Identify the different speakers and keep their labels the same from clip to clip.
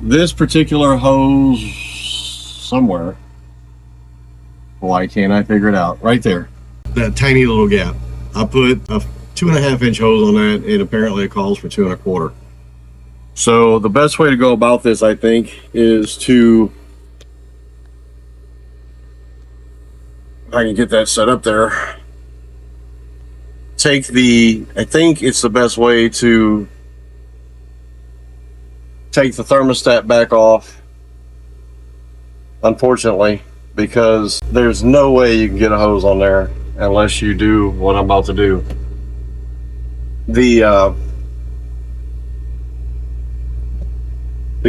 Speaker 1: this particular hose somewhere. Why can't I figure it out? Right there. That tiny little gap. I put a 2.5 inch hose on that, and apparently it calls for 2 1/4. So the best way to go about this, I think, is to, if I can get that set up there, take the, I think it's the best way to take the thermostat back off, unfortunately, because there's no way you can get a hose on there unless you do what I'm about to do. The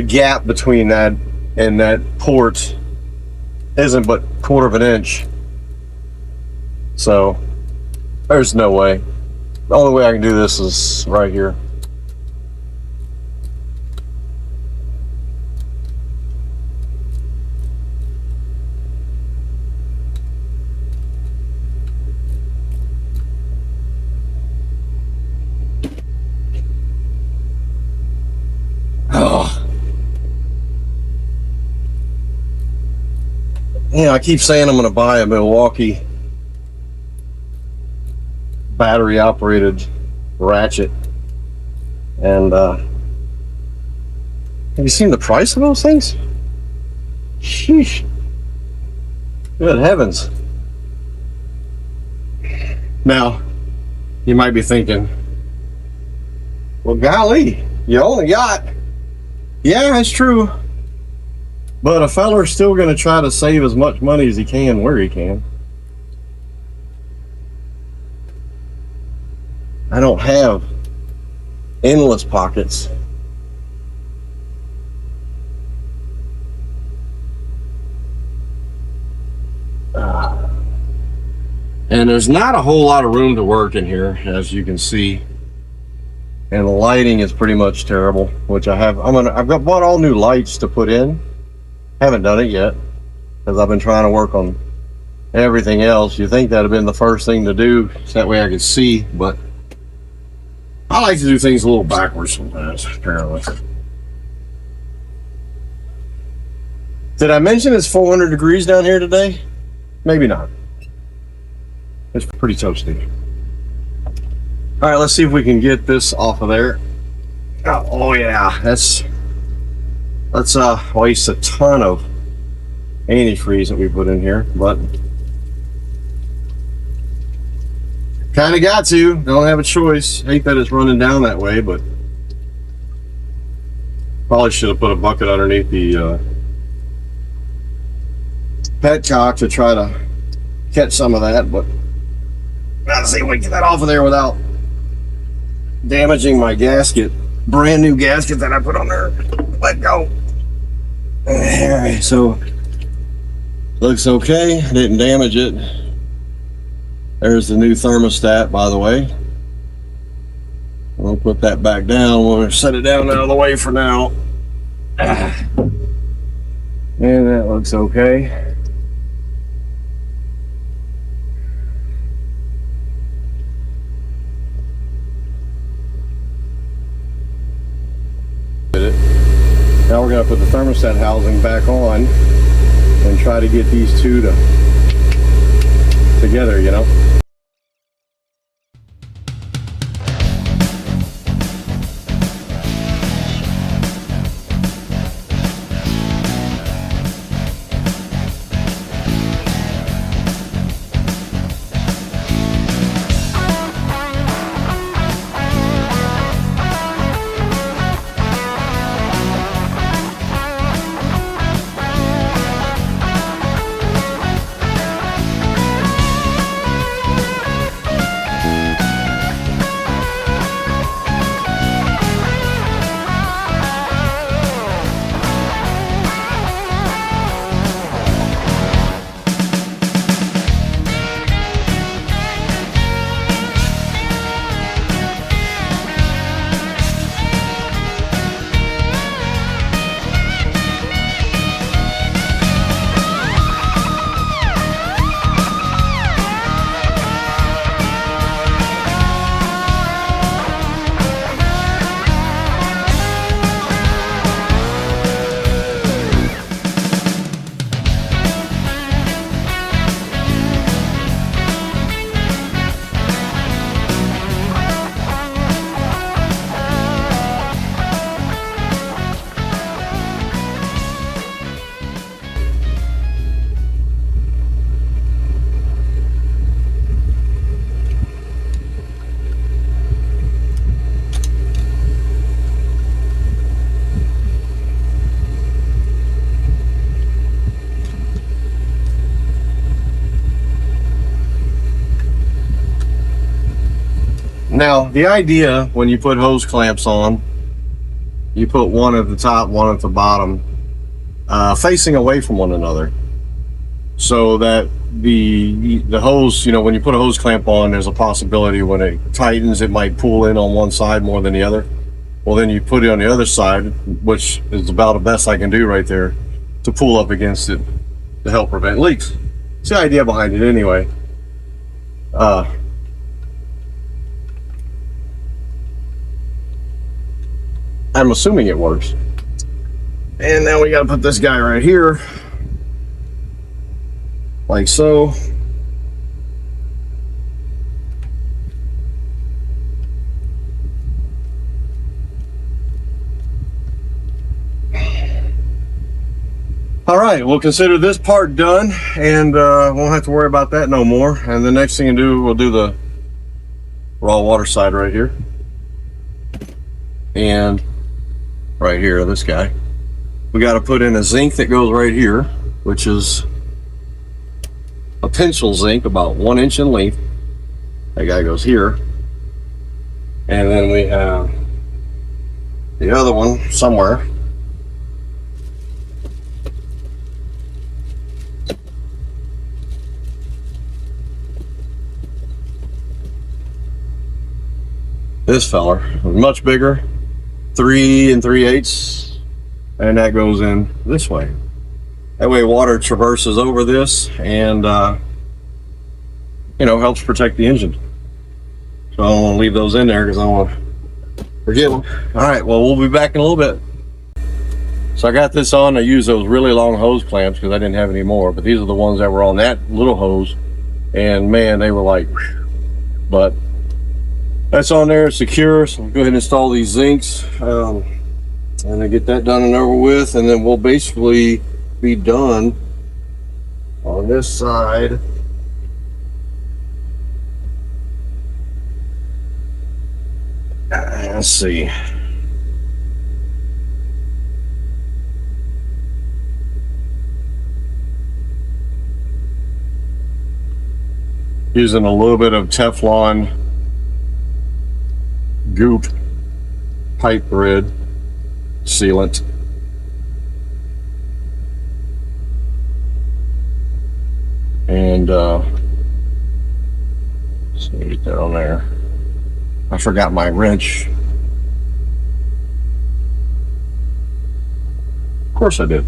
Speaker 1: gap between that and that port isn't but 1/4 inch, so there's no way. The only way I can do this is right here. Yeah, I keep saying I'm going to buy a Milwaukee battery operated ratchet, and have you seen the price of those things? Sheesh, good heavens. Now you might be thinking, well, golly, you only got, yeah, that's true, but a feller's still going to try to save as much money as he can where he can. I don't have endless pockets. And there's not a whole lot of room to work in here, as you can see. And the lighting is pretty much terrible, which I've bought all new lights to put in. Haven't done it yet because I've been trying to work on everything else. You think that'd have been the first thing to do, so that way I could see, but I like to do things a little backwards sometimes, apparently. Did I mention it's 400 degrees down here today? Maybe not. It's pretty toasty. All right, let's see if we can get this off of there. Oh yeah, let's waste a ton of antifreeze that we put in here, but kind of got to. Don't have a choice. Hate that it's running down that way, but probably should have put a bucket underneath the petcock to try to catch some of that, but let's see if we can get that off of there without damaging my gasket. Brand new gasket that I put on there. Let go. Alright, so looks okay. Didn't damage it. There's the new thermostat, by the way. We'll put that back down. We'll set it down out of the way for now. And that looks okay. Now we're going to put the thermostat housing back on and try to get these two together, you know. Now, the idea when you put hose clamps on, you put one at the top, one at the bottom, facing away from one another, so that the hose, you know, when you put a hose clamp on, there's a possibility when it tightens, it might pull in on one side more than the other. Well, then you put it on the other side, which is about the best I can do right there, to pull up against it to help prevent leaks. It's the idea behind it anyway. I'm assuming it works. And now we got to put this guy right here, like so. All right, we'll consider this part done, and won't have to worry about that no more. And the next thing to do, we'll do the raw water side right here. And right here, this guy. We got to put in a zinc that goes right here, which is a pencil zinc, about 1 inch in length. That guy goes here. And then we have the other one somewhere. This feller is much bigger, 3 3/8, and that goes in this way. That way water traverses over this and you know, helps protect the engine. So I don't want to leave those in there because I don't want to forget them. All right, well, we'll be back in a little bit. So I got this on. I used those really long hose clamps because I didn't have any more, but these are the ones that were on that little hose, and man, they were like, whew. But that's on there, it's secure. So we'll go ahead and install these zincs, and then get that done and over with, and then we'll basically be done on this side. Let's see. Using a little bit of Teflon goop pipe thread sealant. And so get that on there. I forgot my wrench. Of course I did.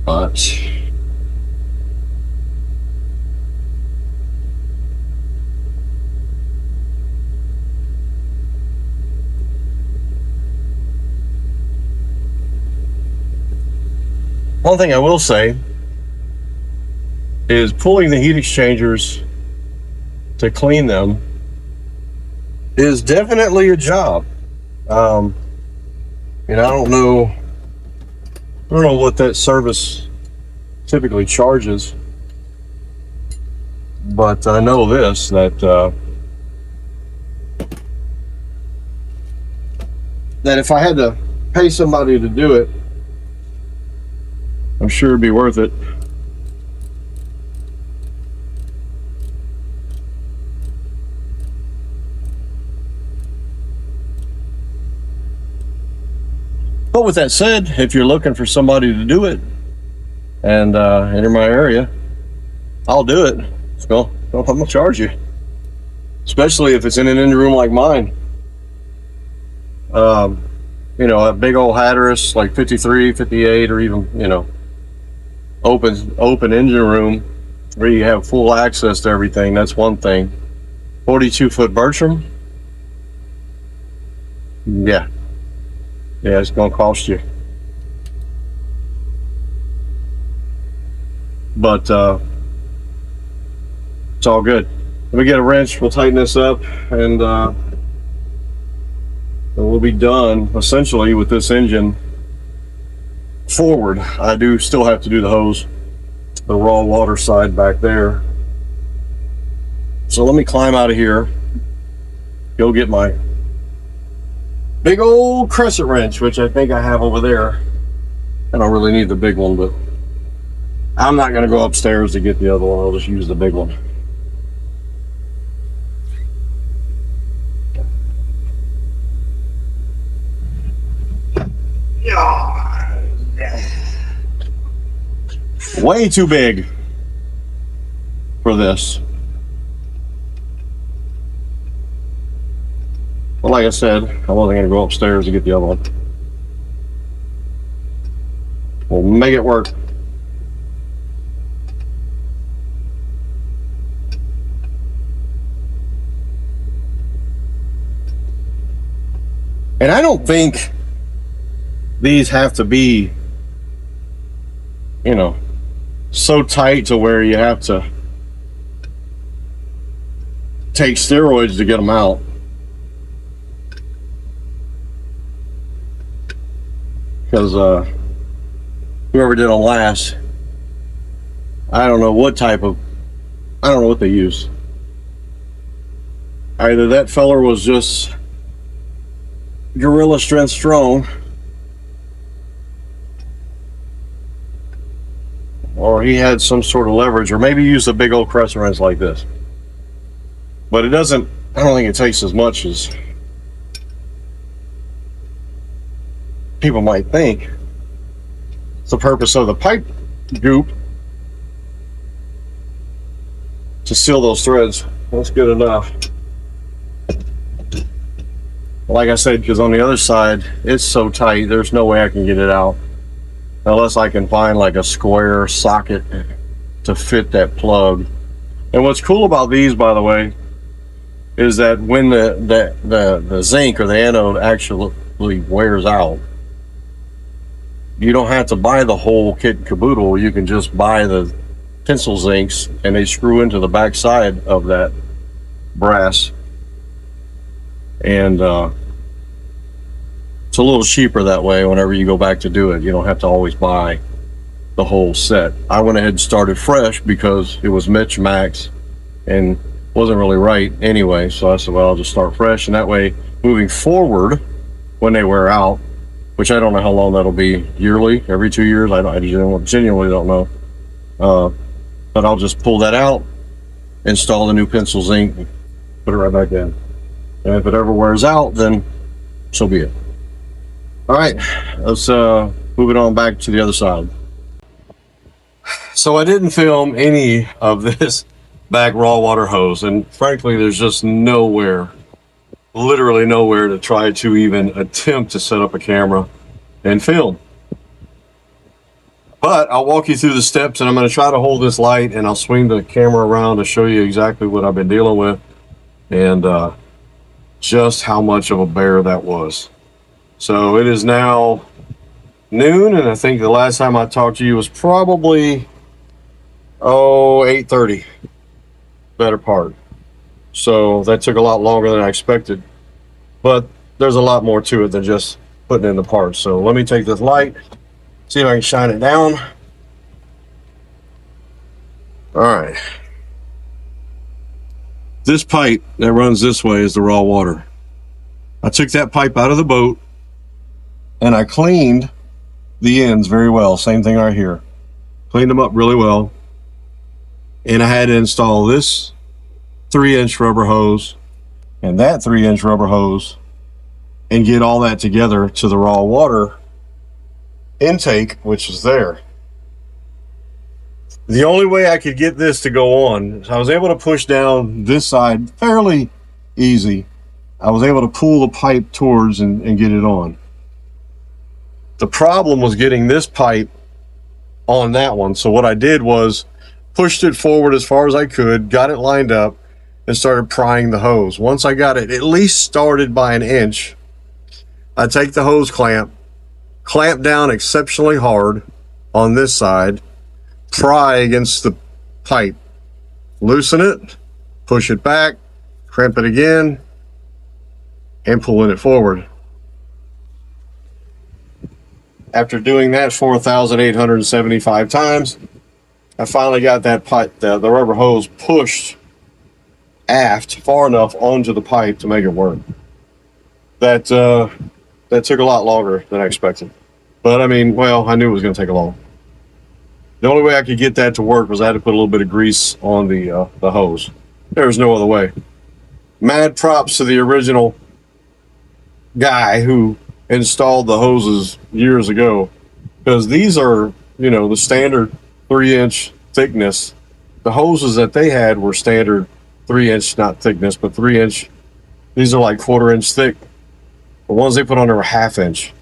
Speaker 1: But one thing I will say is pulling the heat exchangers to clean them is definitely a job. And I don't know what that service typically charges, but I know this, that if I had to pay somebody to do it, I'm sure it'd be worth it. But with that said, if you're looking for somebody to do it and enter my area, I'll do it. So I'm gonna charge you, especially if it's in an engine room like mine. You know, a big old Hatteras like 53, 58, or even, you know, open engine room where you have full access to everything. That's one thing. 42-foot Bertram, yeah, it's gonna cost you. But it's all good. Let me get a wrench, we'll tighten this up, and we'll be done essentially with this engine forward. I do still have to do the hose, the raw water side back there. So let me climb out of here, go get my big old crescent wrench, which I think I have over there. I don't really need the big one, but I'm not going to go upstairs to get the other one. I'll just use the big one. Way too big for this. Well, like I said, I wasn't going to go upstairs to get the other one. We'll make it work. And I don't think these have to be, you know, so tight to where you have to take steroids to get them out. Because whoever did them last, I don't know what they use. Either that feller was just gorilla strength strong, or he had some sort of leverage, or maybe he used a big old crescent wrench like this. But it doesn't, I don't think it takes as much as people might think. It's the purpose of the pipe goop to seal those threads. That's good enough. Like I said, because on the other side, it's so tight, there's no way I can get it out. Unless I can find like a square socket to fit that plug. And what's cool about these, by the way, is that when the zinc or the anode actually wears out, you don't have to buy the whole kit and caboodle. You can just buy the pencil zincs, and they screw into the back side of that brass. And it's a little cheaper that way. Whenever you go back to do it, you don't have to always buy the whole set. I went ahead and started fresh because it was Mitch Max and wasn't really right anyway. So I said, well, I'll just start fresh, and that way, moving forward, when they wear out, which I don't know how long that'll be, yearly, every 2 years, I genuinely don't know. But I'll just pull that out, install the new pencil zinc, put it right back in. And if it ever wears out, then so be it. All right, let's move it on back to the other side. So I didn't film any of this back raw water hose, and frankly, there's just nowhere, literally nowhere, to try to even attempt to set up a camera and film. But I'll walk you through the steps, and I'm going to try to hold this light, and I'll swing the camera around to show you exactly what I've been dealing with, and just how much of a bear that was. So it is now noon, and I think the last time I talked to you was probably 8:30, better part. So that took a lot longer than I expected, but there's a lot more to it than just putting in the parts. So let me take this light, see if I can shine it down. All right, this pipe that runs this way is the raw water. I took that pipe out of the boat and I cleaned the ends very well. Same thing right here. Cleaned them up really well. And I had to install this 3-inch rubber hose and that 3-inch rubber hose and get all that together to the raw water intake, which is there. The only way I could get this to go on is I was able to push down this side fairly easy. I was able to pull the pipe towards and get it on. The problem was getting this pipe on that one. So what I did was pushed it forward as far as I could, got it lined up, and started prying the hose. Once I got it at least started by 1 inch, I take the hose clamp down exceptionally hard on this side, pry against the pipe, loosen it, push it back, crimp it again, and pulling it forward. After doing that 4,875 times, I finally got that pipe, the rubber hose pushed aft far enough onto the pipe to make it work. That took a lot longer than I expected. But I mean, well, I knew it was going to take a long. The only way I could get that to work was I had to put a little bit of grease on the hose. There was no other way. Mad props to the original guy who installed the hoses years ago, because these are, you know, the standard 3-inch thickness. The hoses that they had were standard 3-inch, not thickness, but 3-inch. These are like 1/4 inch thick. The ones they put on there were 1/2 inch.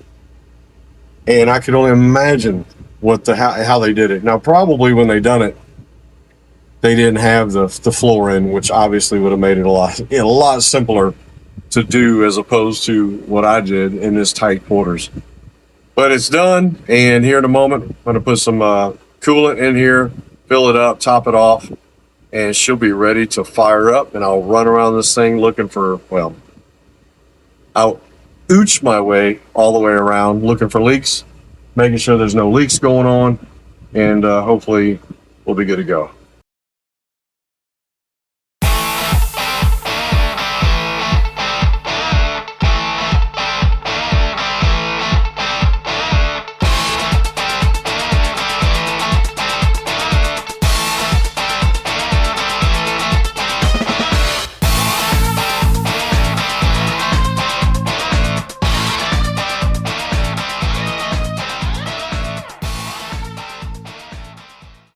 Speaker 1: And I could only imagine how they did it. Now, probably when they done it, they didn't have the floor in, which obviously would have made it a lot simpler to do as opposed to what I did in this tight quarters. But it's done, and here in a moment, I'm going to put some coolant in here, fill it up, top it off, and she'll be ready to fire up, and I'll run around this thing looking for, well, I'll ooch my way all the way around looking for leaks, making sure there's no leaks going on, and hopefully we'll be good to go.